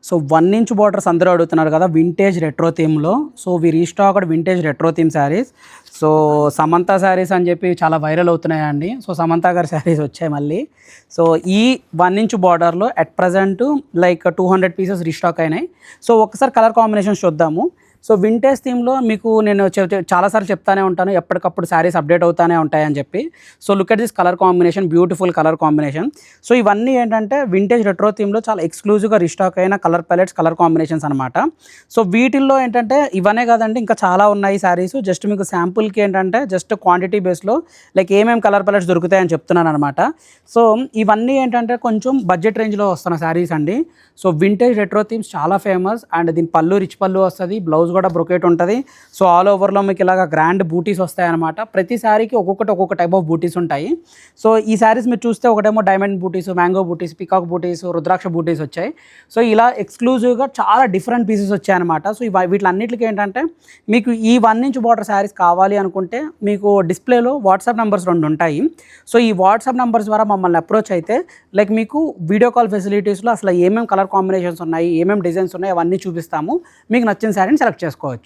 So 1 inch borders అందరూ అడుగుతున్నారు కదా వింటేజ్ రెట్రో థీమ్లో. So we restocked vintage retro theme sarees. So Samantha sarees అని చెప్పి చాలా వైరల్ అవుతున్నాయండి. సో సమంత గారి శారీస్ వచ్చాయి మళ్ళీ. సో ఈ 1 ఇంచ్ బార్డర్లో at present like 200 pieces restock అయినాయి. సో ఒకసారి కలర్ కాంబినేషన్స్ చూద్దాము. సో వింటేజ్ థీమ్లో మీకు నేను చాలాసార్లు చెప్తానే ఉంటాను, ఎప్పటికప్పుడు శారీస్ అప్డేట్ అవుతానే ఉంటాయని చెప్పి. So look at this colour combination, beautiful colour combination. So ఇవన్నీ ఏంటంటే వింటేజ్ రెట్రో థీమ్లో చాలా ఎక్స్క్లూజివ్గా రీస్టాక్ అయిన కలర్ ప్యాలెట్స్, కలర్ కాంబినేషన్స్ అనమాట. సో వీటిల్లో ఏంటంటే ఇవనే కాదండి, ఇంకా చాలా ఉన్నాయి శారీస్. జస్ట్ మీకు శాంపుల్కి ఏంటంటే జస్ట్ క్వాంటిటీ బేస్లో లైక్ ఏమేమి కలర్ ప్యాలెట్స్ దొరుకుతాయని చెప్తున్నాను అనమాట. సో ఇవన్నీ ఏంటంటే కొంచెం బడ్జెట్ రేంజ్లో వస్తున్న శారీస్ అండి. సో వింటేజ్ రెట్రో థీమ్స్ చాలా ఫేమస్. అండ్ దీని పళ్ళు రిచ్ పళ్ళు వస్తుంది, బ్లౌజ్ కూడా బ్రొకేట్ ఉంటుంది. సో ఆల్ ఓవర్లో మీకు ఇలాగ గ్రాండ్ బూటీస్ వస్తాయి అనమాట. ప్రతి శారీకి ఒక్కొక్క టైప్ ఆఫ్ బూటీస్ ఉంటాయి. సో ఈ శారీస్ మీరు చూస్తే ఒకటేమో డైమండ్ బూటీస్, మ్యాంగో బూటీస్, పికాక్ బూటీస్, రుద్రాక్ష బూటీస్ వచ్చాయి. సో ఇలా ఎక్స్క్లూజివ్గా చాలా డిఫరెంట్ పీసెస్ వచ్చాయన్నమాట. సో వీటిలన్నిటికీ ఏంటంటే మీకు ఈ 1 ఇంచ్ బార్డర్ శారీస్ కావాలి అనుకుంటే మీకు డిస్ప్లేలో వాట్సాప్ నెంబర్స్ 2 ఉంటాయి. సో ఈ వాట్సాప్ నెంబర్స్ ద్వారా మమ్మల్ని అప్రోచ్ అయితే లైక్ మీకు వీడియో కాల్ ఫెసిలిటీస్లో అసలు ఏమేమి కలర్ కాంబినేషన్స్ ఉన్నాయి, ఏమేమి డిజైన్స్ ఉన్నాయి అవన్నీ చూపిస్తాము. మీకు నచ్చిన శారీని సెలెక్ట్ చేసుకోవచ్చు.